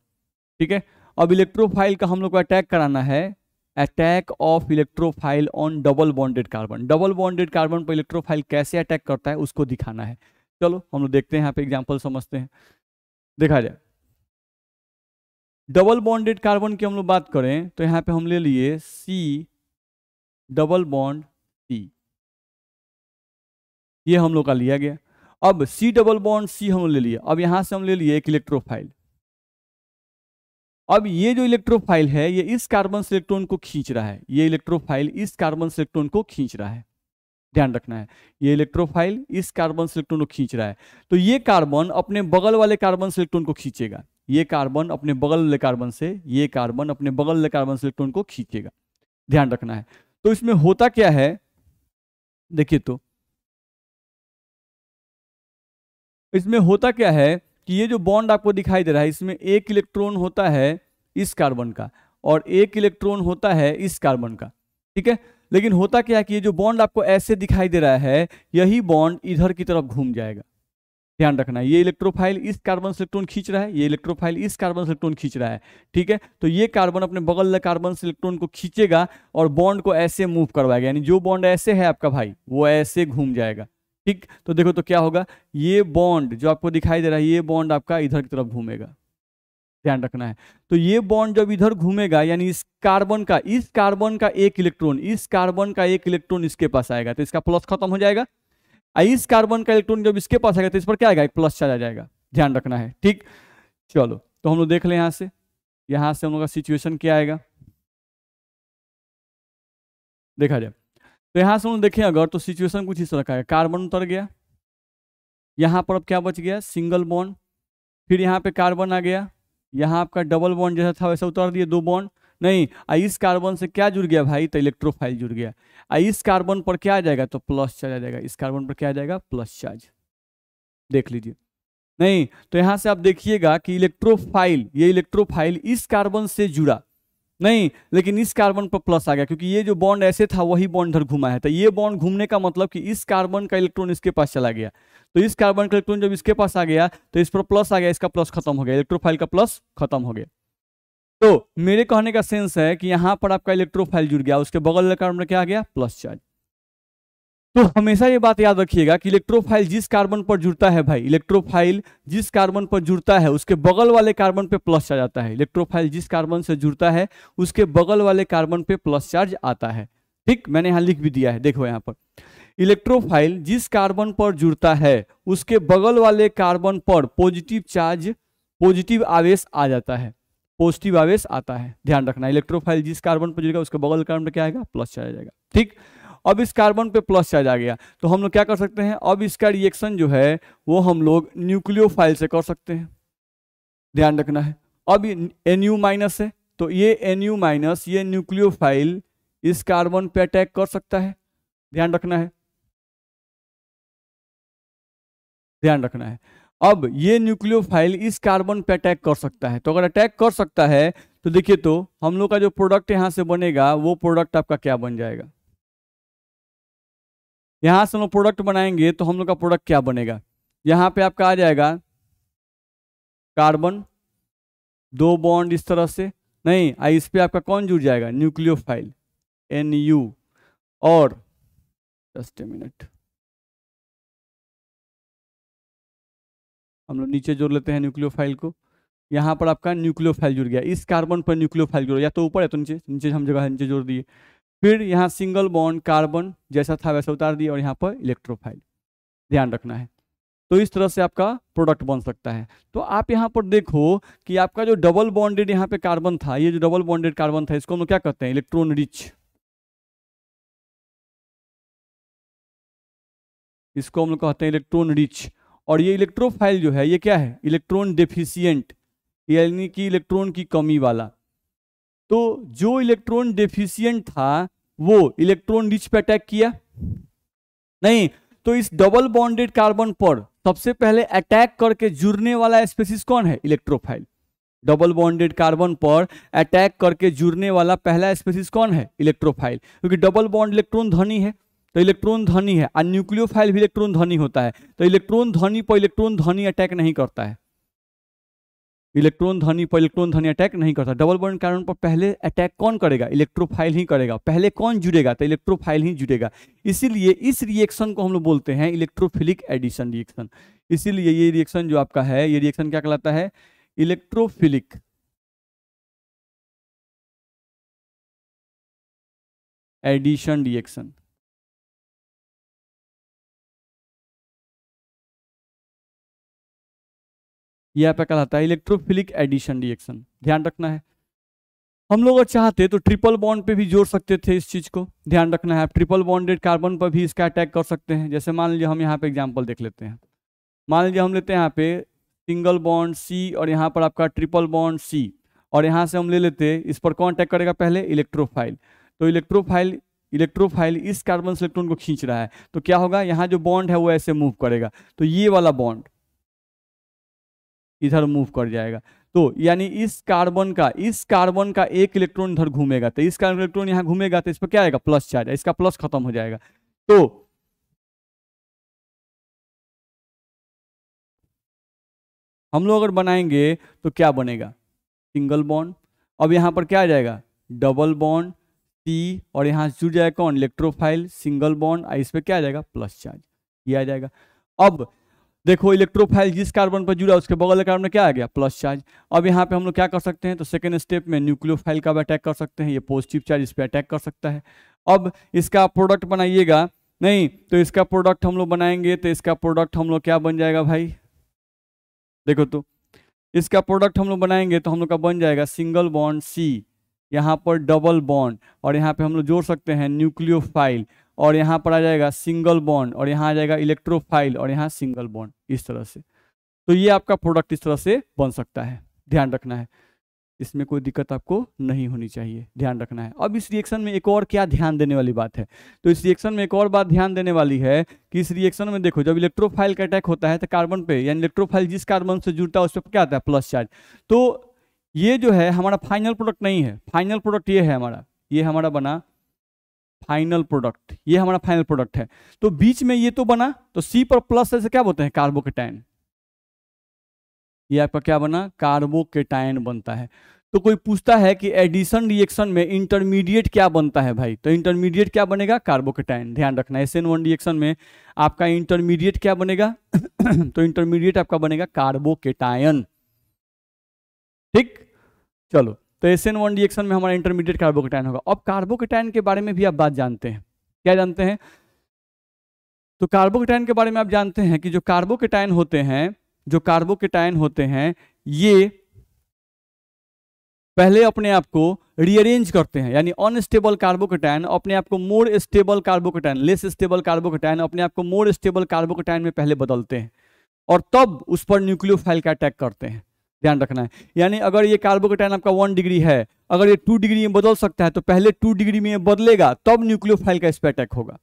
ठीक है, अब इलेक्ट्रोफाइल का हम लोग को अटैक कराना है, attack of electrophile on double bonded carbon. Double bonded carbon पर इलेक्ट्रोफाइल कैसे अटैक करता है उसको दिखाना है। चलो हम लोग देखते हैं, यहाँ पे एग्जांपल समझते हैं, देखा जाए। डबल बॉन्डेड कार्बन की हम लोग बात करें तो यहाँ पे हम ले लिए C डबल बॉन्ड C, ये हम लोग का लिया गया। अब C डबल बॉन्ड C हम ले लिए। अब यहां से हम ले लिए एक इलेक्ट्रोफाइल। अब ये जो इलेक्ट्रोफाइल है ये इस कार्बन से इलेक्ट्रॉन को खींच रहा है, ये इलेक्ट्रोफाइल इस कार्बन से इलेक्ट्रॉन को खींच रहा है, ध्यान रखना है, ये इलेक्ट्रोफाइल इस कार्बन से इलेक्ट्रॉन को खींच रहा है। तो ये कार्बन अपने बगल वाले कार्बन से इलेक्ट्रॉन को खींचेगा, ये कार्बन अपने बगल वाले कार्बन से, ये कार्बन अपने बगल वाले कार्बन से इलेक्ट्रॉन को खींचेगा, ध्यान रखना है। तो इसमें होता क्या है, देखिए तो इसमें होता क्या है कि ये जो बॉन्ड आपको दिखाई दे रहा है इसमें एक इलेक्ट्रॉन होता है इस कार्बन का और एक इलेक्ट्रॉन होता है इस कार्बन का। ठीक है, लेकिन होता क्या है कि ये जो बॉन्ड आपको ऐसे दिखाई दे रहा है यही बॉन्ड इधर की तरफ घूम जाएगा, ध्यान रखना है। ये इलेक्ट्रोफाइल इस कार्बन से इलेक्ट्रॉन खींच रहा है, ये इलेक्ट्रोफाइल इस कार्बन से इलेक्ट्रॉन खींच रहा है। ठीक है, तो ये कार्बन अपने बगल वाले कार्बन से इलेक्ट्रॉन को खींचेगा और बॉन्ड को ऐसे मूव करवाएगा, यानी जो बॉन्ड ऐसे है आपका भाई वो ऐसे घूम जाएगा। ठीक, तो देखो तो क्या होगा, ये बॉन्ड जो आपको दिखाई दे रहा है ये बॉन्ड आपका इधर की तरफ घूमेगा, ध्यान रखना है। तो ये बॉन्ड जब इधर घूमेगा यानी इस कार्बन का एक इलेक्ट्रॉन, इस कार्बन का एक इलेक्ट्रॉन इसके पास आएगा तो इसका प्लस खत्म हो जाएगा। इस कार्बन का इलेक्ट्रॉन जब इसके पास आएगा तो इस पर क्या आएगा, एक प्लस चार्ज आ जाएगा, ध्यान रखना है। ठीक, चलो तो हम लोग देख लें यहां से हम लोग का सिचुएशन क्या आएगा, देखा जाए। तो यहां से हम देखें अगर तो सिचुएशन कुछ इस तरह का है, कार्बन उतर गया, यहां पर अब क्या बच गया, सिंगल बॉन्ड, फिर यहाँ पे कार्बन आ गया, यहाँ आपका डबल बॉन्ड जैसा था वैसा उतार दिए, दो बॉन्ड नहीं, इस कार्बन से क्या जुड़ गया भाई, तो इलेक्ट्रोफाइल जुड़ गया। इस कार्बन पर क्या आ जाएगा, तो प्लस चार्ज आ जाएगा, इस कार्बन पर क्या आ जाएगा, प्लस चार्ज, देख लीजिए। नहीं तो यहां से आप देखिएगा कि ये इलेक्ट्रोफाइल इस कार्बन से जुड़ा नहीं, लेकिन इस कार्बन पर प्लस आ गया क्योंकि ये जो बॉन्ड ऐसे था वही बॉन्ड इधर घुमा है। तो ये बॉन्ड घूमने का मतलब कि इस कार्बन का इलेक्ट्रॉन इसके पास चला गया, तो इस कार्बन का इलेक्ट्रॉन जब इसके पास आ गया तो इस पर प्लस आ गया, इसका प्लस खत्म हो गया, इलेक्ट्रोफाइल का प्लस खत्म हो गया। तो मेरे कहने का सेंस है कि यहां पर आपका इलेक्ट्रोफाइल जुड़ गया, उसके बगल वाले कार्बन में क्या आ गया, प्लस चार्ज। तो हमेशा ये बात याद रखिएगा कि इलेक्ट्रोफाइल जिस कार्बन पर जुड़ता है भाई, इलेक्ट्रोफाइल जिस कार्बन पर जुड़ता है उसके बगल वाले कार्बन पे प्लस चार्ज आता है। इलेक्ट्रोफाइल जिस कार्बन से जुड़ता है उसके बगल वाले कार्बन पे प्लस चार्ज आता है। ठीक, मैंने यहाँ लिख भी दिया है, देखो यहाँ पर इलेक्ट्रोफाइल जिस कार्बन पर जुड़ता है उसके बगल वाले कार्बन पर पॉजिटिव आवेश आ जाता है, पॉजिटिव आवेश आता है, ध्यान रखना। इलेक्ट्रोफाइल जिस कार्बन पर जुड़ेगा उसके बगल कार्बन पर क्या आएगा, प्लस चार्ज आ जाएगा। ठीक, अब इस कार्बन पे प्लस चार्ज आ गया तो हम लोग क्या कर सकते हैं, अब इसका रिएक्शन जो है वो हम लोग न्यूक्लियोफाइल से कर सकते हैं, ध्यान रखना है। अब NU माइनस है तो ये NU माइनस ये न्यूक्लियोफाइल इस कार्बन पे अटैक कर सकता है, ध्यान रखना है, ध्यान रखना है। अब ये न्यूक्लियोफाइल इस कार्बन पे अटैक कर सकता है, तो अगर अटैक कर सकता है तो देखिए तो हम लोग का जो प्रोडक्ट यहां से बनेगा वो प्रोडक्ट आपका क्या बन जाएगा, यहां से हम लोग प्रोडक्ट बनाएंगे तो हम लोग का प्रोडक्ट क्या बनेगा, यहां पे आपका आ जाएगा कार्बन, दो बॉन्ड इस तरह से नहीं, इस पे आपका कौन जुड़ जाएगा, न्यूक्लियोफाइल NU, और जस्ट ए मिनट हम लोग नीचे जोड़ लेते हैं न्यूक्लियोफाइल को। यहाँ पर आपका न्यूक्लियोफाइल जुड़ गया, इस कार्बन पर न्यूक्लियोफाइल जुड़, या तो ऊपर है तो नीचे, नीचे हम जगह नीचे जोड़ दिए। फिर यहाँ सिंगल बॉन्ड कार्बन जैसा था वैसा उतार दिया और यहाँ पर इलेक्ट्रोफाइल, ध्यान रखना है। तो इस तरह से आपका प्रोडक्ट बन सकता है। तो आप यहाँ पर देखो कि आपका जो डबल बॉन्डेड यहाँ पे कार्बन था, ये जो डबल बॉन्डेड कार्बन था, इसको हम लोग क्या कहते हैं, इलेक्ट्रॉन रिच। इसको हम लोग कहते हैं इलेक्ट्रॉन रिच। और ये इलेक्ट्रोफाइल जो है ये क्या है, इलेक्ट्रॉन डेफिशिएंट, यानी कि इलेक्ट्रॉन की कमी वाला। तो जो इलेक्ट्रॉन डेफिशिएंट था वो इलेक्ट्रॉन रिच पे अटैक किया नहीं, तो इस डबल बॉन्डेड कार्बन पर सबसे पहले अटैक करके जुड़ने वाला स्पीशीज कौन है, इलेक्ट्रोफाइल। डबल बॉन्डेड कार्बन पर अटैक करके जुड़ने वाला पहला स्पीशीज कौन है, इलेक्ट्रोफाइल, क्योंकि डबल बॉन्ड इलेक्ट्रॉन धनी है, तो इलेक्ट्रॉन धनी है, और न्यूक्लियोफाइल भी इलेक्ट्रॉन धनी होता है। तो इलेक्ट्रॉन धनी पर इलेक्ट्रॉन धनी अटैक नहीं करता है, इलेक्ट्रॉन धनी पर इलेक्ट्रॉन धनी अटैक नहीं करता। डबल बॉन्ड कार्बन पर पहले अटैक कौन करेगा, इलेक्ट्रोफाइल ही करेगा। पहले कौन जुड़ेगा, तो इलेक्ट्रोफाइल ही जुड़ेगा। इसीलिए इस रिएक्शन को हम लोग बोलते हैं इलेक्ट्रोफिलिक एडिशन रिएक्शन। इसीलिए ये रिएक्शन जो आपका है, ये रिएक्शन क्या कहलाता है, इलेक्ट्रोफिलिक एडिशन रिएक्शन। यह आपका कहलाता है इलेक्ट्रोफिलिक एडिशन रिएक्शन, ध्यान रखना है। हम लोग चाहते तो ट्रिपल बॉन्ड पे भी जोड़ सकते थे इस चीज को, ध्यान रखना है। आप ट्रिपल बॉन्डेड कार्बन पर भी इसका अटैक कर सकते हैं। जैसे मान लीजिए हम यहाँ पे एग्जांपल देख लेते हैं, मान लीजिए हम लेते हैं यहाँ पे सिंगल बॉन्ड सी और यहाँ पर आपका ट्रिपल बॉन्ड सी, और यहाँ से हम ले लेते हैं, इस पर कौन अटैक करेगा, पहले इलेक्ट्रोफाइल। तो इलेक्ट्रोफाइल इस कार्बन से इलेक्ट्रॉन को खींच रहा है, तो क्या होगा, यहाँ जो बॉन्ड है वो ऐसे मूव करेगा, तो ये वाला बॉन्ड इधर मूव कर जाएगा। तो यानी इस कार्बन का एक इलेक्ट्रॉन इधर घूमेगा, तो इस कार्बन इलेक्ट्रॉन यहाँ घूमेगा, तो इस पर क्या आएगा, प्लस चार्ज, इसका प्लस खत्म हो जाएगा। तो हम लोग अगर बनाएंगे तो क्या बनेगा, सिंगल बॉन्ड, अब यहाँ पर क्या आ जाएगा, डबल बॉन्ड सी, और यहाँ जुड़ जाएगा कौन, इलेक्ट्रोफाइल, सिंगल बॉन्ड, इस पर क्या आ जाएगा, प्लस चार्ज, ये आ जाएगा। अब देखो इलेक्ट्रोफाइल जिस कार्बन पर जुड़ा उसके बगल के कार्बन में क्या आ गया, प्लस चार्ज। अब यहाँ पे हम लोग क्या कर सकते हैं, तो सेकेंड स्टेप में न्यूक्लियोफाइल का भी अटैक कर सकते हैं, ये पॉजिटिव चार्ज इस पर अटैक कर सकता है। अब इसका प्रोडक्ट बनाइएगा, नहीं तो इसका प्रोडक्ट हम लोग बनाएंगे, तो इसका प्रोडक्ट हम लोग क्या बन जाएगा भाई, देखो तो इसका प्रोडक्ट हम लोग बनाएंगे तो हम लोग का बन जाएगा सिंगल बॉन्ड सी, यहाँ पर डबल बॉन्ड, और यहाँ पे हम लोग जोड़ सकते हैं न्यूक्लियोफाइल, और यहाँ पर आ जाएगा सिंगल बॉन्ड, और यहाँ आ जाएगा इलेक्ट्रोफाइल, और यहाँ सिंगल बॉन्ड, इस तरह से। तो ये आपका प्रोडक्ट इस तरह से बन सकता है, ध्यान रखना है, इसमें कोई दिक्कत आपको नहीं होनी चाहिए, ध्यान रखना है। अब इस रिएक्शन में एक और क्या ध्यान देने वाली बात है, तो इस रिएक्शन में एक और बात ध्यान देने वाली है कि इस रिएक्शन में देखो जब इलेक्ट्रोफाइल का अटैक होता है तो कार्बन पे, यानी इलेक्ट्रोफाइल जिस कार्बन से जुड़ता है उस पर क्या आता है, प्लस चार्ज। तो ये जो है हमारा फाइनल प्रोडक्ट नहीं है, फाइनल प्रोडक्ट ये है हमारा, ये हमारा बना फाइनल प्रोडक्ट, ये हमारा फाइनल प्रोडक्ट है। तो बीच में ये तो बना, तो सी पर प्लस से क्या बोलते हैं, कार्बोकेटाइन, ये आपका क्या बना, कार्बोकेटाइन बनता है। तो कोई पूछता है कि एडिशन रिएक्शन में इंटरमीडिएट क्या बनता है भाई, तो इंटरमीडिएट क्या बनेगा, कार्बोकेटाइन, ध्यान रखना। SN1 रिएक्शन में आपका इंटरमीडिएट क्या बनेगा तो इंटरमीडिएट आपका बनेगा कार्बोकेटाइन, ठीक। चलो, तो SN1 रिएक्शन में हमारा इंटरमीडिएट कार्बोकेटाइन होगा। अब कार्बोकेटाइन के बारे में भी आप बात जानते हैं, क्या जानते हैं, तो कार्बोकेटाइन के बारे में आप जानते हैं कि जो कार्बोकेटाइन होते हैं ये पहले अपने आप को रीअरेंज करते हैं, यानी अनस्टेबल कार्बोकेटाइन अपने आप को more stable carbocation, less stable carbocation अपने आप को मोर स्टेबल कार्बोकेटाइन में पहले बदलते हैं, और तब उस पर न्यूक्लियोफाइल का अटैक करते हैं, ध्यान रखना है। यानी अगर ये कार्बोकेटाइन आपका 1 डिग्री है, अगर ये 2 डिग्री में बदल सकता है तो पहले 2 डिग्री में बदलेगा, तब न्यूक्लियोफाइल का इस पर अटैक होगा।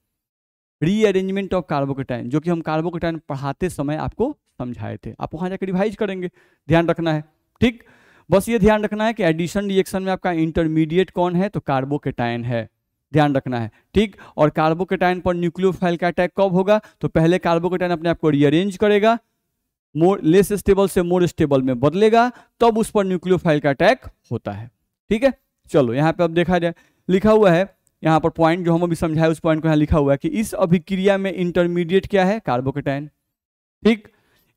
रीअरेंजमेंट ऑफ कार्बोकेटाइन, जो कि हम कार्बोकेटाइन पढ़ाते समय आपको समझाए थे, आप वहां जाकर रिवाइज करेंगे, ध्यान रखना है, ठीक। बस ये ध्यान रखना है कि एडिशन रिएक्शन में आपका इंटरमीडिएट कौन है, तो कार्बोकेटाइन है, ध्यान रखना है, ठीक। और कार्बोकेटाइन पर न्यूक्लियोफाइल का अटैक कब होगा, तो पहले कार्बोकेटाइन अपने आप को रीअरेंज करेगा, मोर लेस स्टेबल से मोर स्टेबल में बदलेगा, तब उस पर न्यूक्लियोफाइल का अटैक होता है, ठीक है। चलो यहाँ पे अब देखा जाए, लिखा हुआ है यहाँ पर पॉइंट जो हम अभी समझाए उस पॉइंट को यहाँ लिखा हुआ है कि इस अभिक्रिया में इंटरमीडिएट क्या है, कार्बोकेटाइन, ठीक।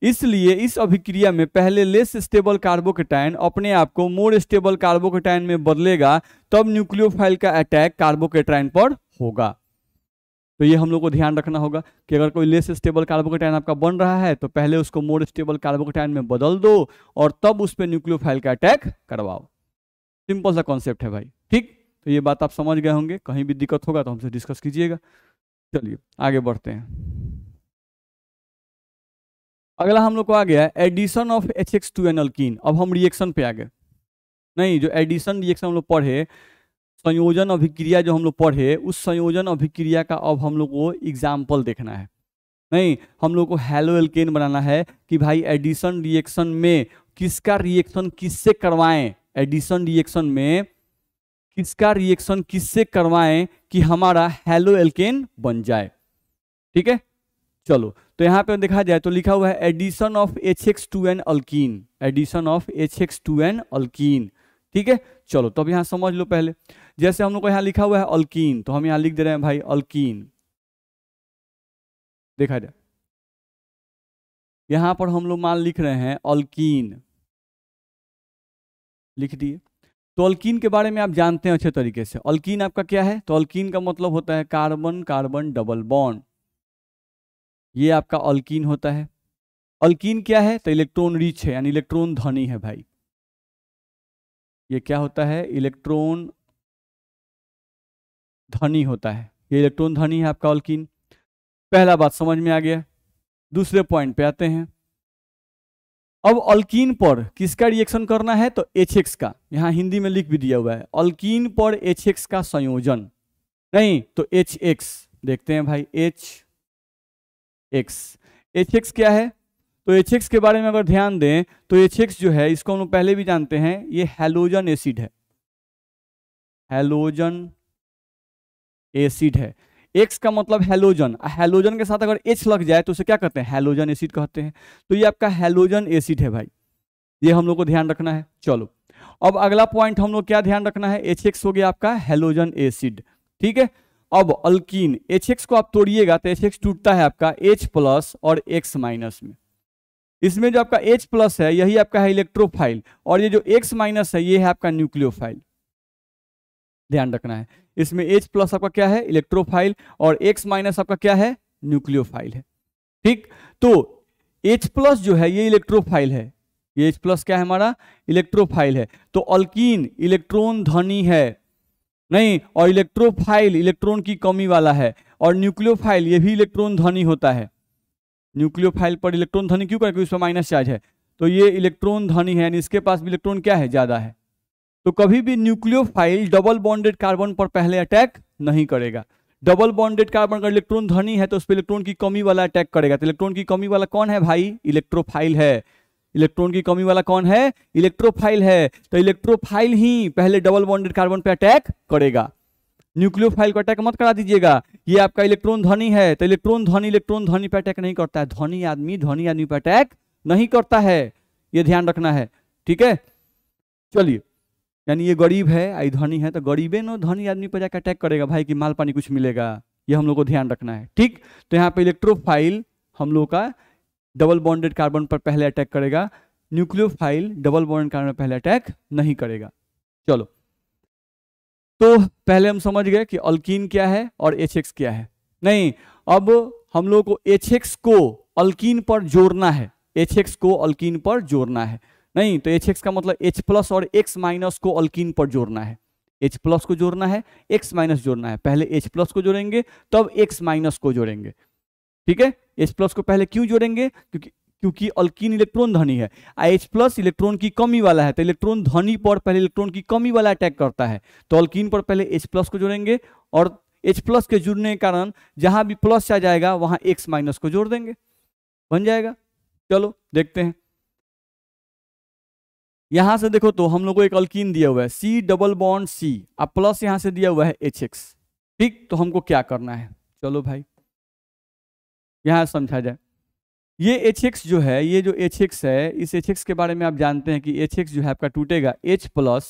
इसलिए इस अभिक्रिया में पहले लेस स्टेबल कार्बोकेटायन अपने आप को मोर स्टेबल कार्बोकेटायन में बदलेगा, तब न्यूक्लियोफाइल का अटैक कार्बोकेटायन पर होगा। तो ये हम लोग को ध्यान रखना होगा कि अगर कोई लेस स्टेबल कार्बोकेटायन आपका बन रहा है तो पहले उसको मोर स्टेबल कार्बोकेटायन में बदल दो और तब उस पर न्यूक्लियोफाइल का अटैक करवाओ। सिंपल सा कॉन्सेप्ट है भाई, ठीक। तो ये बात आप समझ गए होंगे, कहीं भी दिक्कत होगा तो हमसे डिस्कस कीजिएगा। चलिए आगे बढ़ते हैं। अगला हम लोग को आ गया एडिशन ऑफ HX2 एल्कीन। अब हम रिएक्शन पे आ गए। नहीं, जो एडिशन रिएक्शन हम लोग पढ़े, संयोजन अभिक्रिया जो हम लोग पढ़े, उस संयोजन अभिक्रिया का अब हम लोग को एग्जाम्पल देखना है। नहीं, हम लोग को हैलो एल्केन बनाना है कि भाई एडिशन रिएक्शन में किसका रिएक्शन किससे करवाएं, एडिशन रिएक्शन में किसका रिएक्शन किससे करवाएं कि हमारा हैलो एल्केन बन जाए। ठीक है, चलो तो यहां पे देखा जाए तो लिखा हुआ है addition of HX2N alkyne, addition of HX2N alkyne. ठीक है, चलो तो अब यहां समझ लो पहले। जैसे हम लोग को यहाँ लिखा हुआ है अल्कीन, तो हम यहाँ लिख दे रहे हैं भाई अल्कीन। देखा जाए यहां पर हम लोग मान लिख रहे हैं अल्कीन, लिख दिए। तो अल्कीन के बारे में आप जानते हैं अच्छे तरीके से। अल्कीन आपका क्या है, तो अल्कीन का मतलब होता है कार्बन कार्बन डबल बॉन्ड, ये आपका अल्कीन होता है। अल्कीन क्या है, तो इलेक्ट्रॉन रिच है, यानी इलेक्ट्रॉन धनी है भाई। ये क्या होता है, इलेक्ट्रॉन धनी होता है, ये इलेक्ट्रॉन धनी है आपका अल्कीन। पहला बात समझ में आ गया। दूसरे पॉइंट पे आते हैं। अब अल्कीन पर किसका रिएक्शन करना है, तो HX का, यहां हिंदी में लिख भी दिया हुआ है अल्कीन पर HX का संयोजन। नहीं तो HX देखते हैं भाई, HX क्या है, तो HX के बारे में अगर ध्यान दें तो HX जो है इसको हम लोग पहले भी जानते हैं, ये हैलोजन एसिड है, हैलोजन एसिड है। X का मतलब हैलोजन, हैलोजन के साथ अगर H लग जाए तो उसे क्या कहते हैं, हैलोजन एसिड कहते हैं। तो ये आपका हैलोजन एसिड है भाई, ये हम लोग को ध्यान रखना है। चलो अब अगला पॉइंट हम लोग क्या ध्यान रखना है, HX हो गया आपका हैलोजन एसिड। ठीक है, अब अल्कीन HX को आप तोड़िएगा तो HX टूटता है आपका H प्लस और X माइनस में। इसमें जो आपका H प्लस है यही आपका है इलेक्ट्रोफाइल, और ये जो X माइनस है ये है आपका न्यूक्लियोफाइल, ध्यान रखना है। इसमें H प्लस आपका क्या है, इलेक्ट्रोफाइल, और X माइनस आपका क्या है, न्यूक्लियोफाइल है। ठीक, तो H प्लस जो है ये इलेक्ट्रोफाइल है, ये H प्लस क्या है हमारा, इलेक्ट्रोफाइल है। तो अल्कीन इलेक्ट्रॉन धनी है, नहीं, और इलेक्ट्रोफाइल इलेक्ट्रॉन की कमी वाला है, और न्यूक्लियोफाइल ये भी इलेक्ट्रॉन धनी होता है। न्यूक्लियोफाइल पर इलेक्ट्रॉन धनी क्यों, क्योंकि उसमें माइनस चार्ज है, तो ये इलेक्ट्रॉन धनी है, यानी इसके पास भी इलेक्ट्रॉन क्या है, ज्यादा है। तो कभी भी न्यूक्लियोफाइल डबल बॉन्डेड कार्बन पर पहले अटैक नहीं करेगा। डबल बॉन्डेड कार्बन अगर इलेक्ट्रॉन धनी है तो उस पर इलेक्ट्रॉन की कमी वाला अटैक करेगा। तो इलेक्ट्रॉन की कमी वाला कौन है भाई, इलेक्ट्रोफाइल है। इलेक्ट्रॉन की कमी वाला कौन है, इलेक्ट्रोफाइल है। तो इलेक्ट्रोफाइल ही पहले डबल बॉन्डेड कार्बन पे अटैक करेगा, न्यूक्लियोफाइल को अटैक मत करा दीजिएगा। ये आपका इलेक्ट्रॉन धनी है, तो इलेक्ट्रॉन धनी पे अटैक नहीं करता है। धनी आदमी पे अटैक नहीं करता है, ये ध्यान रखना है। ठीक है, चलिए, यानी ये गरीब है, आई धनी है, तो गरीबे नो धनी आदमी पर जाकर अटैक करेगा भाई कि माल पानी कुछ मिलेगा, ये हम लोग को ध्यान रखना है। ठीक, तो यहाँ पे इलेक्ट्रोफाइल हम लोग का डबल बॉन्डेड कार्बन पर पहले अटैक करेगा, न्यूक्लियोफाइल डबल बॉन्डेड कार्बन पर पहले अटैक नहीं करेगा। चलो, तो पहले हम समझ गए कि अल्कीन क्या है और HX क्या है। नहीं, अब हम लोग को HX को अल्कीन पर जोड़ना है, HX को अल्कीन पर जोड़ना है। नहीं, तो HX का मतलब H प्लस और X माइनस को अल्कीन पर जोड़ना है। H प्लस को जोड़ना है, X माइनस जोड़ना है। पहले H प्लस को जोड़ेंगे तब X माइनस को जोड़ेंगे। ठीक है, H प्लस को पहले क्यों जोड़ेंगे, क्योंकि अल्कीन इलेक्ट्रॉन धनी है, H प्लस इलेक्ट्रॉन की कमी वाला है, तो इलेक्ट्रॉन धनी पर पहले इलेक्ट्रॉन की कमी वाला अटैक करता है। तो अल्कीन पर पहले H प्लस को जोड़ेंगे, और H प्लस के जुड़ने के कारण जहां भी प्लस आ जाएगा वहां X माइनस को जोड़ देंगे, बन जाएगा। चलो देखते हैं, यहां से देखो तो हम लोग को एक अल्कीन दिया हुआ है C डबल बॉन्ड C, अब प्लस यहां से दिया हुआ है HX। ठीक, तो हमको क्या करना है, चलो भाई यहां समझा जाए। ये HX जो है, ये जो HX है, इस HX के बारे में आप जानते हैं कि HX जो है आपका टूटेगा H plus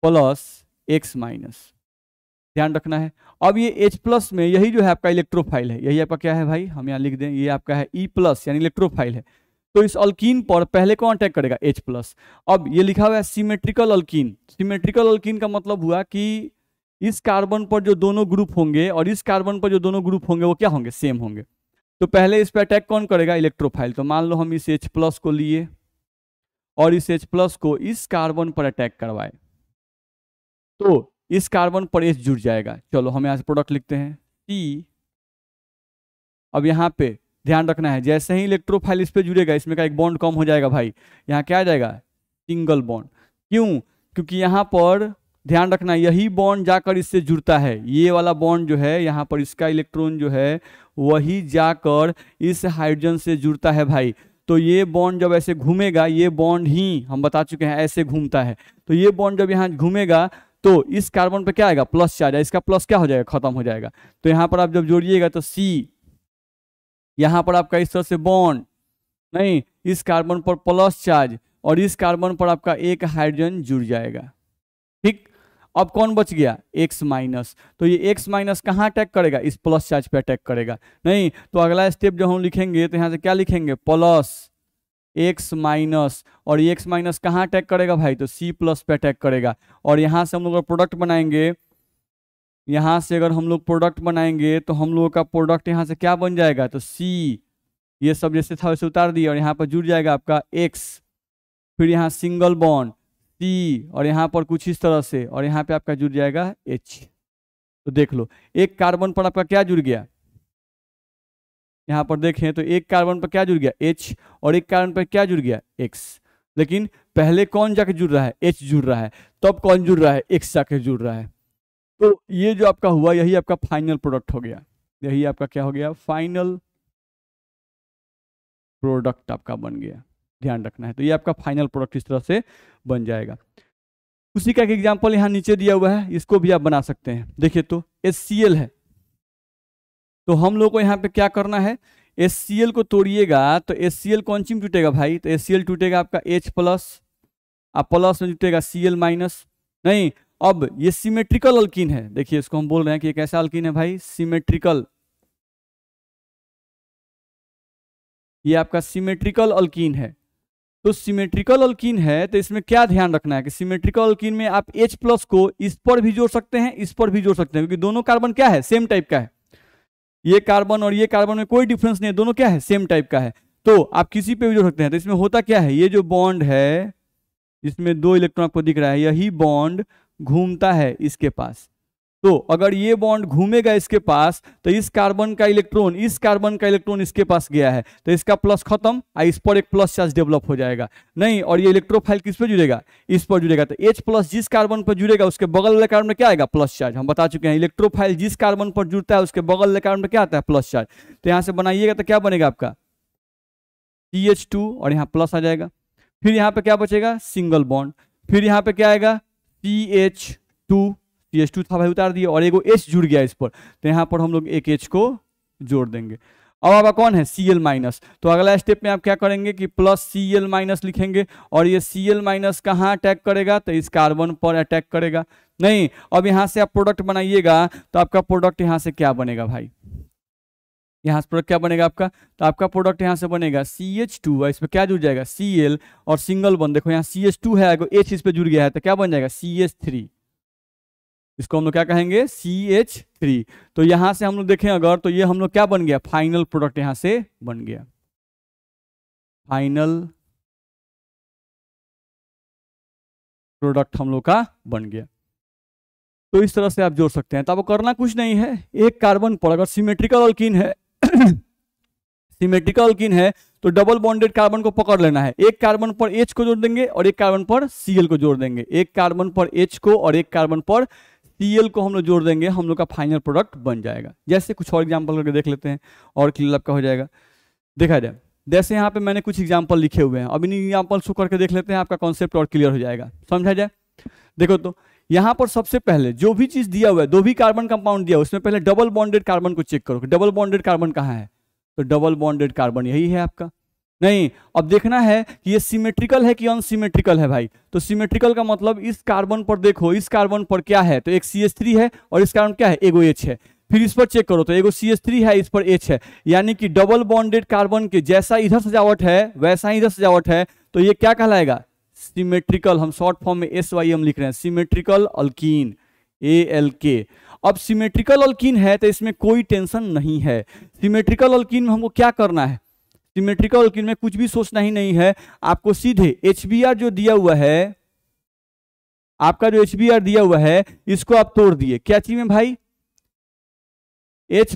plus X minus. ध्यान रखना है। अब ये H+ में यही जो है आपका इलेक्ट्रोफाइल है, यही आपका क्या है भाई, हम यहाँ लिख दें, ये आपका है E+ यानी इलेक्ट्रोफाइल है। तो इस अल्कीन पर पहले कौन अटैक करेगा, H+। अब ये लिखा हुआ है सिमेट्रिकल अल्कीन। सिमेट्रिकल अल्कीन का मतलब हुआ कि इस कार्बन पर जो दोनों ग्रुप होंगे और इस कार्बन पर जो दोनों ग्रुप होंगे वो क्या होंगे, सेम होंगे। तो पहले इस पर अटैक कौन करेगा, इलेक्ट्रोफाइल। तो मान लो हम इस H+ को लिए और इस H+ को इस कार्बन पर अटैक करवाए, तो इस कार्बन पर H जुड़ जाएगा। चलो हम यहाँ से प्रोडक्ट लिखते हैं C। अब यहाँ पे ध्यान रखना है, जैसे ही इलेक्ट्रोफाइल इस पे जुड़ेगा, इसमें का एक बॉन्ड कम हो जाएगा भाई, यहाँ क्या आ जाएगा, सिंगल बॉन्ड। क्यों, क्योंकि यहाँ पर ध्यान रखना, यही बॉन्ड जाकर इससे जुड़ता है, ये वाला बॉन्ड जो है यहाँ पर इसका इलेक्ट्रॉन जो है वही जाकर इस हाइड्रोजन से जुड़ता है भाई। तो ये बॉन्ड जब ऐसे घूमेगा, ये बॉन्ड ही हम बता चुके हैं ऐसे घूमता है, तो ये बॉन्ड जब यहाँ घूमेगा तो इस कार्बन पे क्या आएगा, प्लस चार्ज, इसका प्लस क्या हो जाएगा, खत्म हो जाएगा। तो यहाँ पर आप जब जोड़िएगा तो C, यहाँ पर आपका इस तरह से बॉन्ड नहीं, इस कार्बन पर प्लस चार्ज और इस कार्बन पर आपका एक हाइड्रोजन जुड़ जाएगा। ठीक, अब कौन बच गया, X-। तो ये X- कहाँ अटैक करेगा, इस प्लस चार्ज पे अटैक करेगा। नहीं तो अगला स्टेप जब हम लिखेंगे तो यहाँ से क्या लिखेंगे, +X-। और ये X- कहाँ अटैक करेगा भाई, तो C+ पे अटैक करेगा। और यहाँ से हम लोग प्रोडक्ट बनाएंगे, यहाँ से अगर हम लोग प्रोडक्ट बनाएंगे तो हम लोगों का प्रोडक्ट यहाँ से क्या बन जाएगा, तो C, ये सब जैसे था वैसे उतार दिया और यहाँ पर जुड़ जाएगा आपका X, फिर यहाँ सिंगल बॉन्ड C और यहाँ पर कुछ इस तरह से, और यहाँ पे आपका जुड़ जाएगा H। तो देख लो, एक कार्बन पर आपका क्या जुड़ गया, यहाँ पर देखें तो एक कार्बन पर क्या जुड़ गया, H, और एक कार्बन पर क्या जुड़ गया, X। लेकिन पहले कौन जाके जुड़ रहा है, H जुड़ रहा है, तब कौन जुड़ रहा है, X जाके जुड़ रहा है। तो ये जो आपका हुआ यही आपका फाइनल प्रोडक्ट हो गया, यही आपका क्या हो गया, फाइनल प्रोडक्ट आपका बन गया। ध्यान रखना है, तो ये आपका फाइनल प्रोडक्ट इस तरह से बन जाएगा। उसी का एक एग्जांपल यहाँ नीचे दिया हुआ है, इसको भी आप बना सकते हैं। देखिए तो HCl है, तो हम लोग को यहाँ पे क्या करना है, HCl को तोड़िएगा तो HCl कौन सी में टूटेगा भाई, तो HCl टूटेगा आपका H+, आप प्लस में जुटेगा Cl-। नहीं, अब ये सिमेट्रिकल अल्कीन है, देखिए इसको हम बोल रहे हैं कि एक ऐसा अल्कीन है भाई सिमेट्रिकल, ये आपका सिमेट्रिकल अल्कीन है। तो सिमेट्रिकल अल्कीन है तो इसमें क्या ध्यान रखना है कि सिमेट्रिकल अल्कीन में आप H+ को इस पर भी जोड़ सकते हैं, इस पर भी जोड़ सकते हैं, क्योंकि दोनों कार्बन क्या है, सेम टाइप का है। ये कार्बन और ये कार्बन में कोई डिफरेंस नहीं है, दोनों क्या है, सेम टाइप का है। तो आप किसी पे भी जोड़ सकते हैं। तो इसमें होता क्या है, ये जो बॉन्ड है जिसमें 2 इलेक्ट्रॉन आपको दिख रहा है, यही बॉन्ड घूमता है इसके पास। तो अगर ये बॉन्ड घूमेगा इसके पास तो इस कार्बन का इलेक्ट्रॉन इसके पास गया है, तो इसका प्लस खत्म, इस पर एक प्लस चार्ज डेवलप हो जाएगा। नहीं, और ये इलेक्ट्रोफाइल किस पर जुड़ेगा, इस पर जुड़ेगा। तो H+ जिस कार्बन पर जुड़ेगा उसके बगल वाले कार्बन में क्या आएगा, प्लस चार्ज। हम बता चुके हैं इलेक्ट्रोफाइल जिस कार्बन पर जुड़ता है उसके बगल वाले कार्बन में क्या आता है, प्लस चार्ज। तो यहाँ से बनाइएगा तो क्या बनेगा आपका CH2 और यहाँ प्लस आ जाएगा। फिर यहाँ पे क्या बचेगा, सिंगल बॉन्ड, फिर यहाँ पे क्या आएगा CH2 था भाई, उतार दिया, और एगो H जुड़ गया इस पर, तो यहाँ पर हम लोग एक H को जोड़ देंगे। अब आपका कौन है, Cl-। तो अगला स्टेप में आप क्या करेंगे कि +Cl- लिखेंगे, और ये Cl- कहाँ अटैक करेगा, तो इस कार्बन पर अटैक करेगा। नहीं, अब यहाँ से आप प्रोडक्ट बनाइएगा तो आपका प्रोडक्ट यहाँ से क्या बनेगा भाई, यहाँ से प्रोडक्ट क्या बनेगा आपका, तो आपका प्रोडक्ट यहाँ से बनेगा CH2, इस पर क्या जुड़ जाएगा, Cl, और सिंगल बॉन्ड देखो यहाँ CH2 है, H इस पे जुड़ गया है, तो क्या बन जाएगा CH3, इसको हम लोग क्या कहेंगे, CH3। तो यहां से हम लोग देखें अगर, तो ये हम लोग क्या बन गया, फाइनल प्रोडक्ट यहां से बन गया, फाइनल प्रोडक्ट हम लोग का बन गया। तो इस तरह से आप जोड़ सकते हैं। तो आपको करना कुछ नहीं है, एक कार्बन पर अगर सिमेट्रिकल अल्कीन है सिमेट्रिकल अल्कीन है तो डबल बॉन्डेड कार्बन को पकड़ लेना है, एक कार्बन पर H को जोड़ देंगे और एक कार्बन पर Cl को जोड़ देंगे, एक कार्बन पर H को और एक कार्बन पर Cl को हम लोग जोड़ देंगे, हम लोग का फाइनल प्रोडक्ट बन जाएगा। जैसे कुछ और एग्जांपल करके देख लेते हैं और क्लियर आपका हो जाएगा। देखा जाए, जैसे यहाँ पे मैंने कुछ एग्जांपल लिखे हुए हैं, अब इन एग्जांपल को करके देख लेते हैं, आपका कॉन्सेप्ट और क्लियर हो जाएगा, समझा जाए। देखो तो यहाँ पर सबसे पहले जो भी चीज दिया हुआ है, दो भी कार्बन कंपाउंड दिया, उसमें पहले डबल बॉन्डेड कार्बन को चेक करो, डबल बॉन्डेड कार्बन कहाँ है, तो डबल बॉन्डेड कार्बन यही है आपका। नहीं, अब देखना है कि ये सिमेट्रिकल है कि अनसिमेट्रिकल है भाई। तो सिमेट्रिकल का मतलब इस कार्बन पर देखो, इस कार्बन पर क्या है, तो एक CH3 है और इस कार्बन क्या है, एगो H है। फिर इस पर चेक करो तो एगो CH3 है, इस पर H है, यानी कि डबल बॉन्डेड कार्बन के जैसा इधर सजावट है वैसा ही इधर सजावट है, तो ये क्या कहलाएगा, सिमेट्रिकल। हम शॉर्ट फॉर्म में SYM लिख रहे हैं, सिमेट्रिकल अल्कीन, ALK। अब सिमेट्रिकल अल्कीन है तो इसमें कोई टेंशन नहीं है। सिमेट्रिकल अल्कीन में हमको क्या करना है, सिमेट्रिकल अल्कीन में कुछ भी सोचना ही नहीं है, आपको सीधे HBr जो दिया हुआ है, आपका जो HBr दिया हुआ है, इसको आप तोड़ दिए क्या चीज में भाई, H+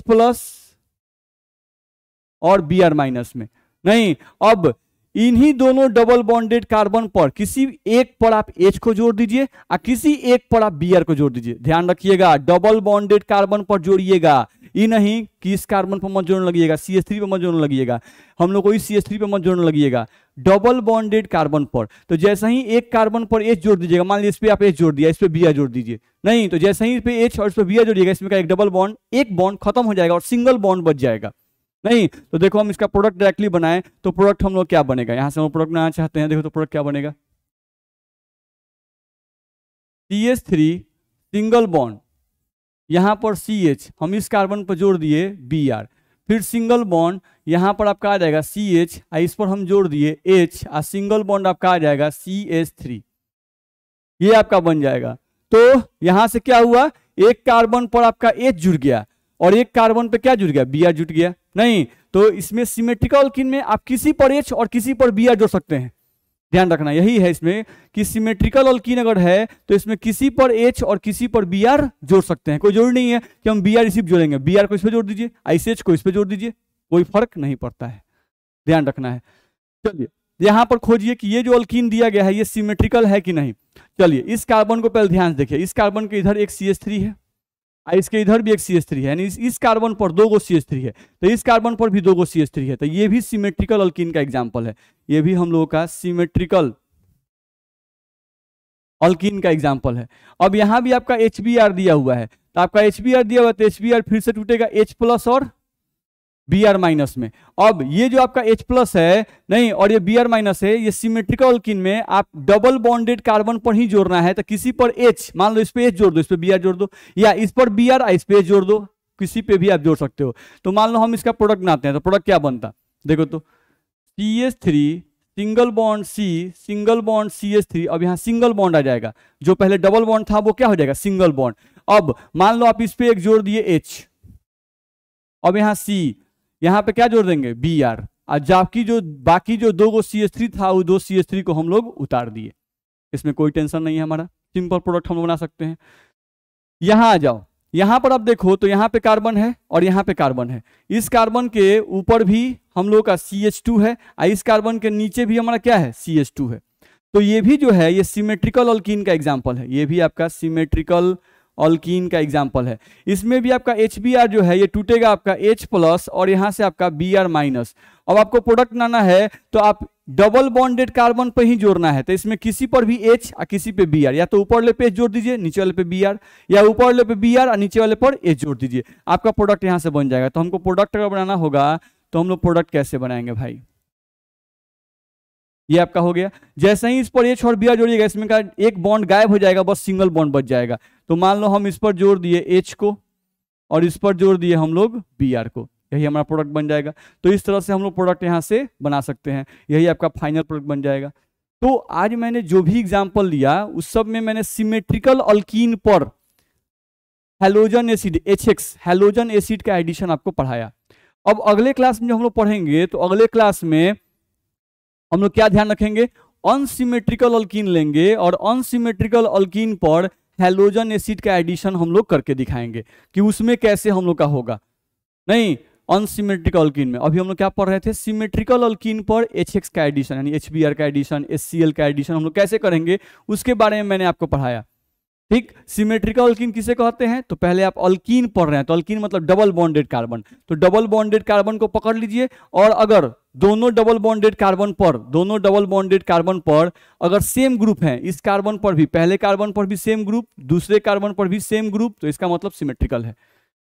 और Br- में। नहीं, अब इन्हीं दोनों डबल बॉन्डेड कार्बन पर किसी एक पर आप H को जोड़ दीजिए और किसी एक पर आप Br को जोड़ दीजिए। ध्यान रखिएगा, डबल बॉन्डेड कार्बन पर जोड़िएगा, ये नहीं कि इस कार्बन पर मत जोड़ने लगिएगा, CH3 पर मत जोड़ने लगिएगा, हम लोग को इस CH3 पर मत जोड़ने लगिएगा, डबल बॉन्डेड कार्बन पर। तो जैसे ही एक कार्बन पर H जोड़ दीजिएगा, मान लीजिए इस पे आप H जोड़ दिया, इस पे Br जोड़ दीजिए, नहीं तो जैसे ही इस पे H और इस पे Br जोड़िएगा, इसमें का एक डबल बॉन्ड, एक बॉन्ड खत्म हो जाएगा और सिंगल बॉन्ड बच जाएगा। नहीं तो देखो, हम इसका प्रोडक्ट डायरेक्टली बनाएं तो प्रोडक्ट हम लोग क्या बनेगा, यहां से हम प्रोडक्ट बनाना चाहते हैं, देखो तो प्रोडक्ट क्या बनेगा, CH3 सिंगल बॉन्ड, यहां पर CH, हम इस कार्बन पर जोड़ दिए Br, फिर सिंगल बॉन्ड यहां पर आपका आ जाएगा CH, इस पर हम जोड़ दिए H, और सिंगल बॉन्ड आपका आ जाएगा CH3, ये आपका बन जाएगा। तो यहां से क्या हुआ, एक कार्बन पर आपका H जुड़ गया और एक कार्बन पे क्या जुड़ गया, Br जुड़ गया। नहीं तो इसमें सिमेट्रिकल अल्कीन में आप किसी पर H और किसी पर Br जोड़ सकते हैं, ध्यान रखना यही है इसमें कि सिमेट्रिकल अल्कीन अगर है तो इसमें किसी पर H और किसी पर Br जोड़ सकते हैं। कोई जरूरी नहीं है कि हम Br सिर्फ जोड़ेंगे, Br को इस पे जोड़ दीजिए, H को इस पे जोड़ दीजिए, कोई फर्क नहीं पड़ता है, ध्यान रखना है। चलिए यहां पर खोजिए कि ये जो अल्कीन दिया गया है ये सिमेट्रिकल है कि नहीं। चलिए इस कार्बन को पहले ध्यान से देखिए, इस कार्बन के इधर एक CH3 है, इसके इधर भी एक CH3 है, यानी इस कार्बन पर 2 गो CH3 है, तो इस कार्बन पर भी 2 गो CH3 है, तो ये भी सिमेट्रिकल अल्कीन का एग्जांपल है, ये भी हम लोगों का सिमेट्रिकल अल्कीन का एग्जांपल है। अब यहां भी आपका HBr दिया हुआ है, तो आपका HBr दिया हुआ है तो HBr फिर से टूटेगा H+ और Br- में। अब ये जो आपका H+ है, नहीं और ये Br- है, ये सिमेट्रिकल अल्कीन में आप डबल बॉन्डेड कार्बन पर ही जोड़ना है, तो किसी पर H, मान लो इस पे H जोड़ दो, इस पे Br जोड़ दो, या इस पर Br इस पे H जोड़ दो, किसी पे भी आप जोड़ सकते हो। तो मान लो हम इसका प्रोडक्ट बनाते हैं, तो प्रोडक्ट क्या बनता, देखो तो CH3 single bond C single bond CH3, अब यहाँ सिंगल बॉन्ड आ जाएगा, जो पहले डबल बॉन्ड था वो क्या हो जाएगा, सिंगल बॉन्ड। अब मान लो आप इस पे एक जोड़ दिए H, अब यहाँ C, यहाँ पे क्या जोड़ देंगे Br, और जबकि जो बाकी जो 2 गो CH3 था वो 2 CH3 को हम लोग उतार दिए, इसमें कोई टेंशन नहीं है, हमारा सिंपल प्रोडक्ट हम लोग बना सकते हैं। यहां आ जाओ, यहां पर आप देखो तो यहाँ पे कार्बन है और यहाँ पे कार्बन है, इस कार्बन के ऊपर भी हम लोग का CH2 है और इस कार्बन के नीचे भी हमारा क्या है, CH2 है। तो ये भी जो है ये सिमेट्रिकल अल्कीन का एग्जाम्पल है, ये भी आपका सिमेट्रिकल अल्कीन का एग्जाम्पल है। इसमें भी आपका HBr जो है ये टूटेगा आपका H+ और यहां से आपका Br-। अब आपको प्रोडक्ट बनाना है तो आप डबल बॉन्डेड कार्बन पर ही जोड़ना है, तो इसमें किसी पर भी H और किसी पे Br, या तो ऊपर वाले पे H जोड़ दीजिए, नीचे वाले पे Br, या ऊपर वाले पे Br और नीचे वाले पर H जोड़ दीजिए, आपका प्रोडक्ट यहां से बन जाएगा। तो हमको प्रोडक्ट अगर बनाना होगा तो हम लोग प्रोडक्ट कैसे बनाएंगे भाई, ये आपका हो गया। जैसे ही इस पर H और Br जोड़िएगा, इसमें का एक बॉन्ड गायब हो जाएगा, बस सिंगल बॉन्ड बच जाएगा। तो मान लो हम इस पर जोड़ दिए H को और इस पर जोड़ दिए हम लोग Br को, यही हमारा प्रोडक्ट बन जाएगा। तो इस तरह से हम लोग प्रोडक्ट यहाँ से बना सकते हैं, यही आपका फाइनल प्रोडक्ट बन जाएगा। तो आज मैंने जो भी एग्जाम्पल लिया उस सब में मैंने सिमेट्रिकल अल्कीन पर halogen acid HX halogen acid का एडिशन आपको पढ़ाया। अब अगले क्लास में जो हम लोग पढ़ेंगे तो अगले क्लास में हम लोग क्या ध्यान रखेंगे, अनसिमेट्रिकल अल्कीन लेंगे और अनसिमेट्रिकल अल्कीन पर हैलोजन एसिड का एडिशन हम लोग करके दिखाएंगे कि उसमें कैसे हम लोग का होगा। नहीं, अनसिमेट्रिकल अल्कीन में अभी हम लोग क्या पढ़ रहे थे, सिमेट्रिकल अल्कीन पर HX का एडिशन यानी HBr का एडिशन, HCl का एडिशन हम लोग कैसे करेंगे उसके बारे में मैंने आपको पढ़ाया। ठीक, सिमेट्रिकल अल्कीन किसे कहते हैं, तो पहले आप अल्कीन पढ़ रहे हैं तो अल्कीन मतलब डबल बॉन्डेड कार्बन, तो डबल बॉन्डेड कार्बन को पकड़ लीजिए और अगर दोनों डबल बॉन्डेड कार्बन पर अगर सेम ग्रुप है, इस कार्बन पर भी पहले कार्बन पर भी सेम ग्रुप, दूसरे कार्बन पर भी सेम ग्रुप, तो इसका मतलब सिमेट्रिकल है।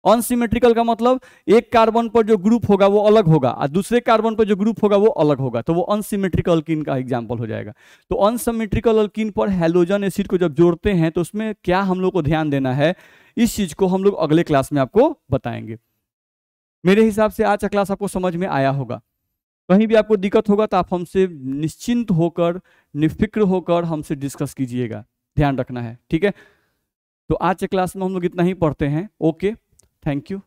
अनसिमेट्रिकल का मतलब एक कार्बन पर जो ग्रुप होगा वो अलग होगा और दूसरे कार्बन पर जो ग्रुप होगा वो अलग होगा, तो वो अनसिमेट्रिकल अल्कीन का एग्जांपल हो जाएगा। तो अनसिमेट्रिकल अल्कीन पर हैलोजन एसिड को जब जोड़ते हैं तो उसमें क्या हम लोग को ध्यान देना है, इस चीज को हम लोग अगले क्लास में आपको बताएंगे। मेरे हिसाब से आज का क्लास आपको समझ में आया होगा। कहीं भी आपको दिक्कत होगा तो आप हमसे निश्चिंत होकर, निफिक्र होकर हमसे डिस्कस कीजिएगा, ध्यान रखना है, ठीक है। तो आज के क्लास में हम लोग इतना ही पढ़ते हैं। Okay, thank you.